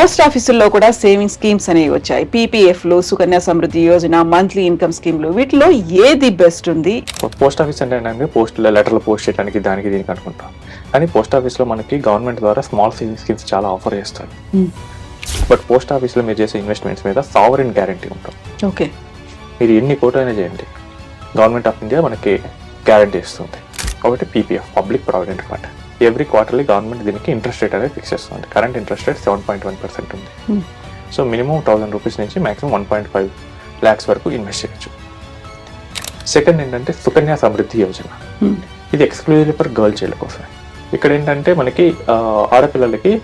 Post ఆఫీసుల్లో కూడా saving schemes అనేవి వచ్చాయి. పీపీఎఫ్లు, సుకన్య సమృద్ధి యోజన, మంత్లీ ఇన్కమ్ స్కీమ్లు, వీటిలో ఏది బెస్ట్ ఉంది? పోస్ట్ ఆఫీస్ అంటే లెటర్లు పోస్ట్ చేయడానికి దానికి దీనికి అనుకుంటాం. కానీ పోస్ట్ ఆఫీస్లో మనకి గవర్నమెంట్ ద్వారా స్మాల్ సేవింగ్ స్కీమ్స్ చాలా ఆఫర్ చేస్తారు. బట్ పోస్ట్ ఆఫీస్లో మీరు చేసే ఇన్వెస్ట్మెంట్స్ మీద సావరెన్ గ్యారంటీ ఉంటుంది. ఓకే, మీరు ఎన్ని కోట్లైనా చేయండి, గవర్నమెంట్ ఆఫ్ ఇండియా మనకి గ్యారంటీ ఇస్తుంది. కాబట్టి PPF, public provident fund, every quarterly government దీనికి ఇంట్రెస్ట్ రేట్ అనేది ఫిక్స్ చేస్తుంది. కరెంట్ ఇంట్రెస్ట్ రేట్ 7.1% ఉంది. సో మినిమం 1000 రూపీస్ నుంచి మాక్సిమం 1.5 lakhs వరకు ఇన్వెస్ట్ చేయొచ్చు. సెకండ్ ఏంటంటే సుకన్య సమృద్ధి యోజన. ఇది ఎక్స్క్లూజివ్లీ ఫర్ గర్ల్ చైల్డ్ కోసం. ఇక్కడ ఏంటంటే మనకి ఆడపిల్లలకి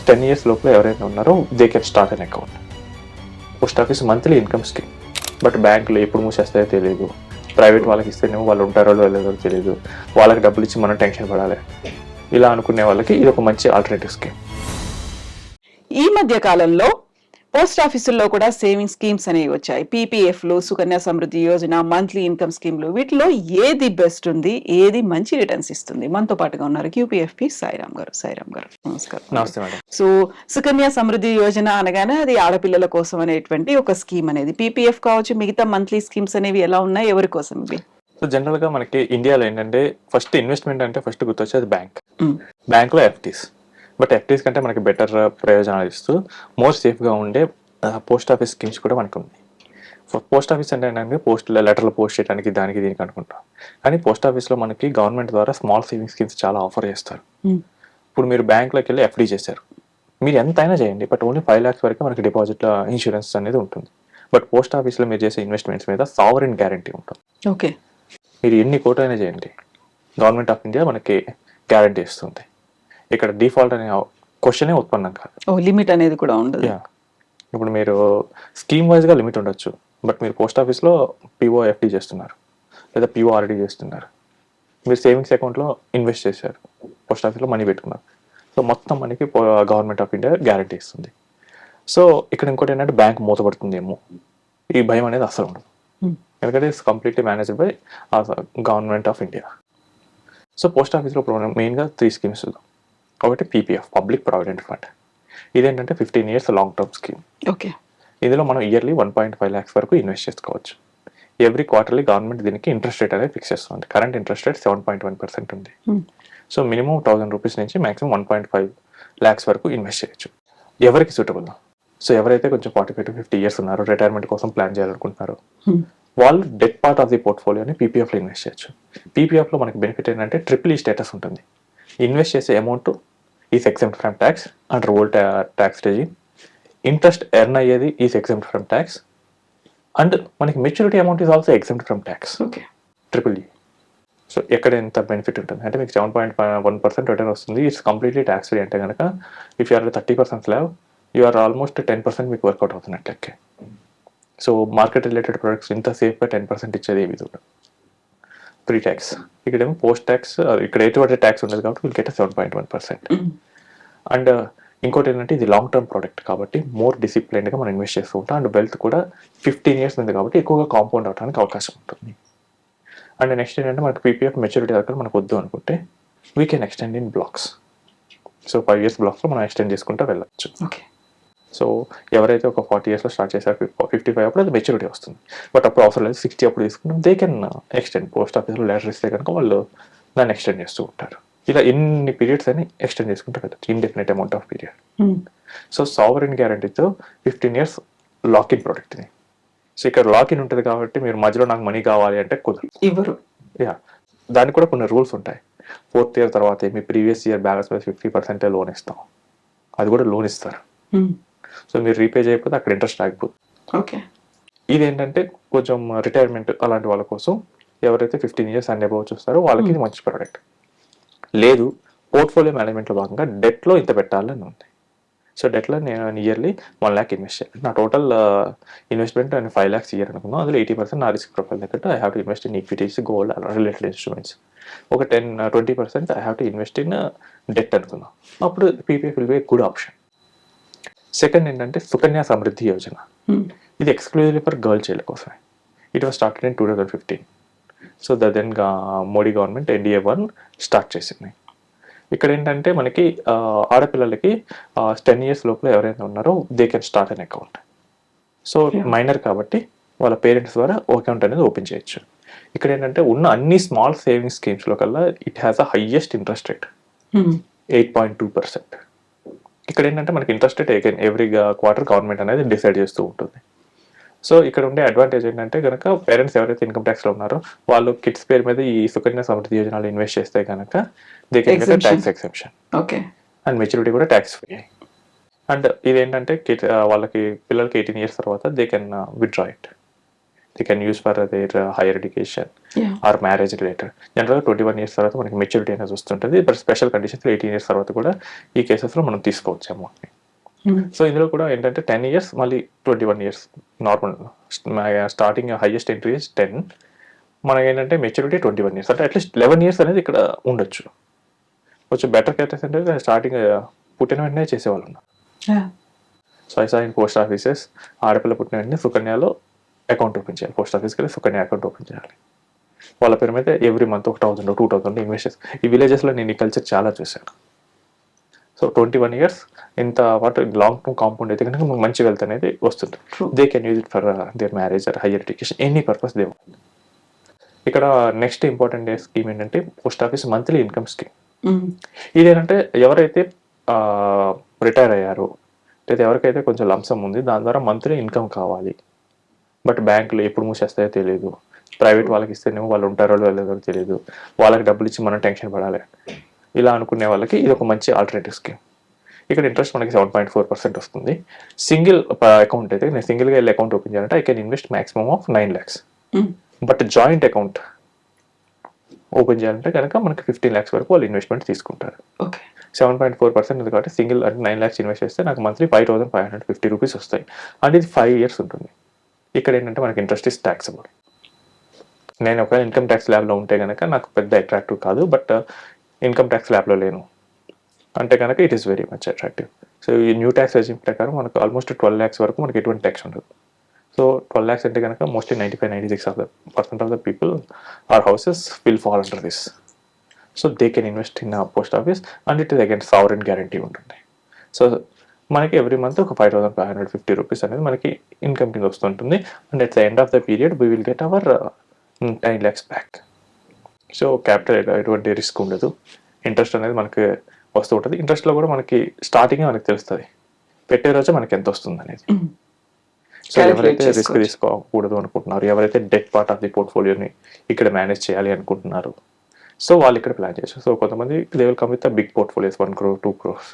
10 years లోపల ఎవరైతే ఉన్నారో they can start an account. Post office monthly income scheme. But బ్యాంకులు ఎప్పుడు మూసేస్తాయో తెలియదు, ప్రైవేట్ వాళ్ళకి ఇస్తేనేమో వాళ్ళు ఉంటారో లేదో తెలియదు, వాళ్ళకి డబ్బులు ఇచ్చి మనం టెన్షన్ పడాలి. ఇలా అనుకునే వాళ్ళకి ఇది ఒక మంచి ఆల్టర్నేటివ్ స్కీమ్. ఈ మధ్య కాలంలో పోస్ట్ ఆఫీసుల్లో కూడా సేవింగ్ స్కీమ్స్ అనేవి వచ్చాయి. పీపీఎఫ్లు, సుకన్య సమృద్ధి యోజన, మంత్లీ ఇన్కమ్ స్కీమ్లు, వీటిలో ఏది బెస్ట్ ఉంది, ఏది మంచి రిటర్న్స్ ఇస్తుంది? మనతో పాటుగా ఉన్నారు క్యూపీఎఫ్పి సాయిరామ్ గారు. సాయిరామ్ గారు, నమస్కారం. నమస్తే మేడం. సో సుకన్య సమృద్ధి యోజన అనగానే అది ఆడపిల్లల కోసం అనేటువంటి ఒక స్కీమ్ అనేది. పీపీఎఫ్ కావచ్చు, మిగతా మంత్లీ స్కీమ్స్ అనేవి ఎలా ఉన్నాయి, ఎవరి కోసం ఇవి? సో జనరల్ గా మనకి ఇండియాలో ఏంటంటే ఫస్ట్ ఇన్వెస్ట్మెంట్ అంటే ఫస్ట్ గుర్తొచ్చేది బ్యాంక్లో ఎఫ్టీస్. బట్ ఎఫ్టీస్ కంటే మనకి బెటర్ ప్రయోజనాలు ఇస్తూ మోర్ సేఫ్గా ఉండే పోస్ట్ ఆఫీస్ స్కీమ్స్ కూడా మనకు ఉంది. పోస్ట్ ఆఫీస్ అంటే లెటర్లు పోస్ట్ చేయడానికి దానికి దీనికి అనుకుంటాం. కానీ పోస్ట్ ఆఫీస్లో మనకి గవర్నమెంట్ ద్వారా స్మాల్ సేవింగ్ స్కీమ్స్ చాలా ఆఫర్ చేస్తారు. ఇప్పుడు మీరు బ్యాంక్లోకి వెళ్ళి ఎఫ్డీ చేశారు, మీరు ఎంత అయినా చేయండి, బట్ ఓన్లీ 5 lakhs వరకు మనకి డిపాజిట్ ఇన్సూరెన్స్ అనేది ఉంటుంది. బట్ పోస్ట్ ఆఫీస్లో మీరు చేసే ఇన్వెస్ట్మెంట్స్ మీద సావరెన్ గ్యారంటీ ఉంటుంది. ఓకే, మీరు ఎన్ని కోట్లైనా చేయండి, గవర్నమెంట్ ఆఫ్ ఇండియా మనకి గ్యారంటీ ఇస్తుంది. ఇక్కడ డిఫాల్ట్ అనే క్వశ్చనే ఉత్పన్నం కాదు. లిమిట్ అనేది కూడా ఉండదు. ఇప్పుడు మీరు స్కీమ్ వైజ్గా లిమిట్ ఉండొచ్చు, బట్ మీరు పోస్ట్ ఆఫీస్లో పిఓఎఫ్డి చేస్తున్నారు లేదా పిఓఆర్డి చేస్తున్నారు, మీరు సేవింగ్స్ అకౌంట్లో ఇన్వెస్ట్ చేశారు, పోస్ట్ ఆఫీస్లో మనీ పెట్టుకున్నారు. సో మొత్తం మనకి గవర్నమెంట్ ఆఫ్ ఇండియా గ్యారంటీ ఇస్తుంది. సో ఇక్కడ ఇంకోటి ఏంటంటే బ్యాంక్ మూతపడుతుందేమో, ఈ భయం అనేది అసలు ఉండదు. ఎందుకంటే it's completely managed by government of India. So post ఆఫీస్లో మెయిన్గా 3 స్కీమ్స్ ఉంది. ఒకటి పీపీఎఫ్, పబ్లిక్ ప్రావిడెంట్ ఫండ్. ఇదేంటంటే 15 years long term scheme. Okay, ఇందులో మనం ఇయర్లీ 1.5 lakhs వరకు ఇన్వెస్ట్ చేసుకోవచ్చు. ఎవ్రీ క్వార్టర్లీ గవర్నమెంట్ దీనికి ఇంట్రెస్ట్ రేట్ అనేది ఫిక్స్ చేస్తుంది. కరెంట్ ఇంట్రెస్ట్ రేట్ 7.1% ఉంది. సో మినిమం 1000 రూపీస్ నుంచి మాక్సిమం 1.5 lakhs వరకు ఇన్వెస్ట్ చేయొచ్చు. ఎవరికి సూటబుల్? సో ఎవరైతే కొంచెం 45 to 50 years ఉన్నారో, రిటైర్మెంట్ కోసం ప్లాన్ చేయాలనుకుంటున్నారో, వాళ్ళు డెట్ పార్ట్ ఆఫ్ ది పోర్ట్ఫోలియోని పీపీఎఫ్లో ఇన్వెస్ట్ చేయొచ్చు. పీపీఎఫ్లో మనకి బెనిఫిట్ ఏంటంటే ట్రిపుల్ ఈ స్టేటస్ ఉంటుంది. ఇన్వెస్ట్ చేసే amount is exempt from tax under old tax regime. Interest earn అయ్యేది is exempt from tax and మనకి maturity amount is also exempt from tax. Okay, triple E. So ఎక్కడ ఎంత benefit ఉంటుంది అంటే మీకు 7.1% return వస్తుంది. It's completely tax free. అంటే కనుక if you're 30% slab, you're almost 10% మీకు వర్కౌట్ అవుతున్నట్లెక్కే. సో మార్కెట్ రిలేటెడ్ ప్రొడక్ట్స్ ఇంత సేఫ్గా 10% ఇచ్చేది ఏవి చూడండి. ప్రీ ట్యాక్స్, ఇక్కడేమో పోస్ట్ ట్యాక్స్, ఇక్కడ ఎటువంటి ట్యాక్స్ ఉండదు కాబట్టి విల్ గెట్ 7.1%. అండ్ ఇంకోటి ఏంటంటే ఇది లాంగ్ టర్మ్ ప్రోడక్ట్ కాబట్టి మోర్ డిసిప్లైన్డ్గా మనం ఇన్వెస్ట్ చేస్తూ ఉంటాం. అండ్ వెల్త్ కూడా 15 years ఉంది కాబట్టి ఎక్కువగా కాంపౌండ్ అవడానికి అవకాశం ఉంటుంది. అండ్ నెక్స్ట్ ఏంటంటే మనకు పీపీఎఫ్ మెచ్యూరిటీ దగ్గర మనకు వద్దు అనుకుంటే we can extend in blocks. So 5 years బ్లాక్స్లో మనం ఎక్స్టెండ్ చేసుకుంటూ వెళ్ళచ్చు. ఓకే, సో ఎవరైతే ఒక 40 yearsలో స్టార్ట్ చేశారు, 55 అప్పుడు అది మెచ్యూరిటీ వస్తుంది. బట్ అప్పుడు అవసరం లేదు, 60 అప్పుడు తీసుకుంటాం, దే కెన్ ఎక్స్టెండ్. పోస్ట్ ఆఫీస్లో లెటర్ ఇస్తే కనుక వాళ్ళు దాన్ని ఎక్స్టెండ్ చేస్తూ ఉంటారు. ఇలా ఎన్ని పీరియడ్స్ అని ఎక్స్టెండ్ చేసుకుంటూ వెళ్ళచ్చు, indefinite amount of period. So sovereign గ్యారంటీతో 15 years లాక్-ఇన్ ప్రోడక్ట్ ఇది. సో ఇక్కడ లాక్-ఇన్ ఉంటుంది కాబట్టి మీరు మధ్యలో నాకు మనీ కావాలి అంటే కుదరదు, ఇవ్వరు. దానికి కూడా కొన్ని రూల్స్ ఉంటాయి. 4th year తర్వాత మీ ప్రీవియస్ ఇయర్ బ్యాలెన్స్ మీద 50% లోన్ ఇస్తాం, అది కూడా లోన్ ఇస్తారు. సో మీరు రీపే చేయకపోతే అక్కడ ఇంట్రెస్ట్ ఆగిపోతుంది. ఓకే, ఇదేంటంటే కొంచెం రిటైర్మెంట్ అలాంటి వాళ్ళ కోసం, ఎవరైతే 15 years అండ్ అబౌవ్ చూస్తారో వాళ్ళకి ఇది మంచి ప్రోడక్ట్. లేదు పోర్ట్ఫోలియో మేనేజ్మెంట్లో భాగంగా డెట్లో ఇంత పెట్టాలని ఉంది. సో డెట్లో నేను ఇయర్లీ 1 lakh ఇన్వెస్ట్ చేయాలి. నా టోటల్ ఇన్వెస్ట్మెంట్ నేను 5 lakhs ఇయర్ అనుకున్నాను. అందులో 80% నా రిస్క్ ప్రొఫైల్ దగ్గర I have to invest in equities, gold, related instruments. ఒక 10-20% I have to invest in debt అనుకున్నాం. అప్పుడు PPF will be good option. Second ఏంటంటే సుకన్య సమృద్ధి యోజన. ఇది ఎక్స్క్లూజివ్లీ ఫర్ గర్ల్ చైల్డ్ కోసమే. It was started in 2015. So then Modi government NDA 1 start చేసింది. ఇక్కడ ఏంటంటే మనకి ఆడపిల్లలకి 10 years లోపల ఎవరైతే ఉన్నారో they can start an account. So Yeah. Minor కాబట్టి వాళ్ళ పేరెంట్స్ ద్వారా అకౌంట్ అనేది ఓపెన్ చేయొచ్చు. ఇక్కడ ఏంటంటే ఉన్న అన్ని స్మాల్ సేవింగ్స్ స్కీమ్స్లో కల్లా it has a highest interest rate 8.2%. ఇక్కడ ఏంటంటే మనకి interest rate every quarter government అనేది డిసైడ్ చేస్తూ ఉంటుంది. సో ఇక్కడ ఉండే అడ్వాంటేజ్ ఏంటంటే కనుక పేరెంట్స్ ఎవరైతే ఇన్కమ్ ట్యాక్స్లో ఉన్నారో వాళ్ళు కిడ్స్ పేరు మీద ఈ సుకన్య సమృద్ధి యోజనలో ఇన్వెస్ట్ చేస్తే కనుక they can get tax exception okay. And maturity కూడా ట్యాక్స్ ఫ్రీ. అండ్ ఇదేంటంటే వాళ్ళకి పిల్లలకి 18 years తర్వాత they can withdraw it. They can use for their higher education or marriage related. జనరల్గా 21 years తర్వాత మనకి మెచ్యూరిటీ అనేది వస్తుంటుంది. బట్ స్పెషల్ కండిషన్స్ 18 years తర్వాత కూడా ఈ కేసెస్లో మనం తీసుకోవచ్చు అమౌంట్ని. సో ఇందులో కూడా ఏంటంటే 10 years మళ్ళీ 21 years normal starting highest entry 10. మనకి ఏంటంటే మెచ్యూరిటీ 21 years, అంటే అట్లీస్ట్ 11 years అనేది ఇక్కడ ఉండొచ్చు. కొంచెం బెటర్ కేసెస్ అంటే స్టార్టింగ్ పుట్టిన వెంటనే చేసేవాళ్ళు ఉన్నారు. So I saw in post offices ఆడపిల్ల పుట్టిన వెంటనే సుకన్యలో అకౌంట్ ఓపెన్ చేయాలి. పోస్ట్ ఆఫీస్కి వెళ్ళి సుకన్య అకౌంట్ ఓపెన్ చేయాలి. వాళ్ళ పేరు మీద ఎవ్రీ మంత్ 1,000 2,000 ఇన్వెస్ట్ చేసి ఈ విలేజెస్లో నేను ఈ కల్చర్ చాలా చూశాను. సో 21 years ఇంత వాటి లాంగ్ టర్మ్ కాంపౌండ్ అయితే కనుక మనకు మంచి వెల్త్ అనేది వస్తుంది. They can use it for their marriage or higher education any purpose they want. ఇక్కడ నెక్స్ట్ ఇంపార్టెంట్ స్కీమ్ ఏంటంటే post office monthly income scheme. ఇదేంటంటే ఎవరైతే రిటైర్ అయ్యారో లేదా ఎవరికైతే కొంచెం లంసం ఉంది దాని ద్వారా మంత్లీ ఇన్కమ్ కావాలి, బట్ బ్యాంకులు ఎప్పుడు మూసేస్తాయో తెలియదు, ప్రైవేట్ వాళ్ళకి ఇస్తేనేమో వాళ్ళు ఉంటారో లేదో తెలియదు, వాళ్ళకి డబ్బులు ఇచ్చి మనం టెన్షన్ పడాలి, ఇలా అనుకునే వాళ్ళకి ఇది ఒక మంచి ఆల్టర్నేటివ్ స్కీమ్. ఇక్కడ ఇంట్రెస్ట్ మనకి 7.4% వస్తుంది. సింగిల్ అకౌంట్ అయితే నేను సింగిల్గా వెళ్ళి అకౌంట్ ఓపెన్ చేయాలంటే I can invest maximum of 9 lakhs. But joint account open చేయాలంటే కనుక మనకి 15 lakhs వరకు వాళ్ళు ఇన్వెస్ట్మెంట్ తీసుకుంటారు. 7.4% ఉంది కాబట్టి సింగిల్ అంటే 9 lakhs ఇన్వెస్ట్ చేస్తే నాకు మంత్లీ 5,550 rupees వస్తాయి. అండ్ ఇది 5 years ఉంటుంది. ఇక్కడ ఏంటంటే మనకి ఇంట్రెస్ట్ ఇస్ ట్యాక్సబుల్. నేను ఒక ఇన్కమ్ ట్యాక్స్ ల్యాబ్లో ఉంటే కనుక నాకు పెద్ద అట్రాక్టివ్ కాదు, బట్ ఇన్కమ్ ట్యాక్స్ ల్యాబ్లో లేను అంటే కనుక it is very much attractive. So ఈ న్యూ ట్యాక్స్ రెజిమ్ ప్రకారం మనకు ఆల్మోస్ట్ 12 lakhs వరకు మనకి ఎటువంటి ట్యాక్స్ ఉండదు. సో 12 lakhs అంటే కనుక mostly 95-96% of the people or houses will fall under this. So they can invest in post office and it is again sovereign guarantee ఉంటుంది. So మనకి ఎవ్రీ మంత్ ఒక 5,550 rupees అనేది మనకి ఇన్కమ్ కింద వస్తుంటుంది. And at the end of the period we will get our 9 lakhs back. So capital ఎటువంటి risk ఉండదు, interest అనేది మనకి వస్తూ ఉంటుంది. ఇంట్రెస్ట్లో కూడా మనకి స్టార్టింగే మనకి తెలుస్తుంది పెట్టే రోజు మనకి ఎంత వస్తుంది అనేది. సో ఎవరైతే రిస్క్ తీసుకోకూడదు అనుకుంటున్నారు, ఎవరైతే డెట్ పార్ట్ ఆఫ్ ది పోర్ట్ఫోలియోని ఇక్కడ మేనేజ్ చేయాలి అనుకుంటున్నారు, సో వాళ్ళు ఇక్కడ ప్లాన్ చేస్తారు. సో కొంతమంది they will come with big portfolios 1 crore 2 crores.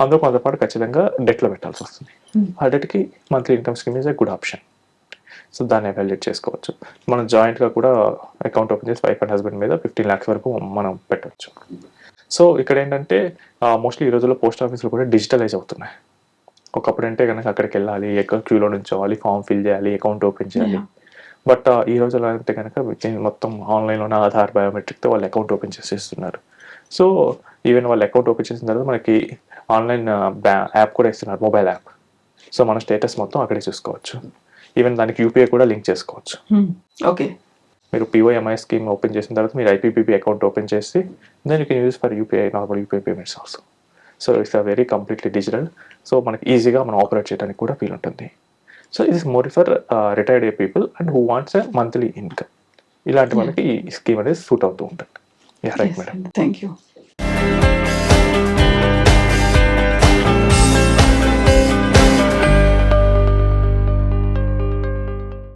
అందులో కొంతపాటు ఖచ్చితంగా డెట్లో పెట్టాల్సి వస్తుంది. ఆ డెట్కి monthly income scheme is a good option. So దాన్ని ఎవాల్యుయేట్ చేసుకోవచ్చు. మనం జాయింట్గా కూడా అకౌంట్ ఓపెన్ చేసి వైఫ్ అండ్ హస్బెండ్ మీద 15 lakhs వరకు మనం పెట్టవచ్చు. సో ఇక్కడ ఏంటంటే మోస్ట్లీ ఈ రోజుల్లో పోస్ట్ ఆఫీసులు కూడా డిజిటలైజ్ అవుతున్నాయి. ఒకప్పుడు అంటే కనుక అక్కడికి వెళ్ళాలి, క్యూలో నుంచోవాలి, ఫామ్ ఫిల్ చేయాలి, అకౌంట్ ఓపెన్ చేయాలి. బట్ ఈ రోజుల్లో అంటే కనుక మొత్తం ఆన్లైన్లోనే ఆధార్ బయోమెట్రిక్తో వాళ్ళు అకౌంట్ ఓపెన్ చేసేస్తున్నారు. సో ఈవెన్ వాళ్ళు అకౌంట్ ఓపెన్ చేసిన తర్వాత మనకి ఆన్లైన్ యాప్ కూడా ఇస్తున్నారు, మొబైల్ యాప్. సో మన స్టేటస్ మొత్తం అక్కడే చూసుకోవచ్చు. ఈవెన్ దానికి యూపీఐ కూడా లింక్ చేసుకోవచ్చు. ఓకే, మీరు పిఓఎంఐ స్కీమ్ ఓపెన్ చేసిన తర్వాత మీరు ఐపీపీబీ అకౌంట్ ఓపెన్ చేసి then you can use for UPI, normal UPI payments also. So it's a very completely digital. So మనకి ఈజీగా మనం ఆపరేట్ చేయడానికి కూడా ఫీల్ ఉంటుంది. సో ఇది more for retired people and who wants a monthly income. ఇలాంటి వాళ్ళకి ఈ స్కీమ్ అనేది సూట్ అవుతూ ఉంటుంది. Right madam, thank you.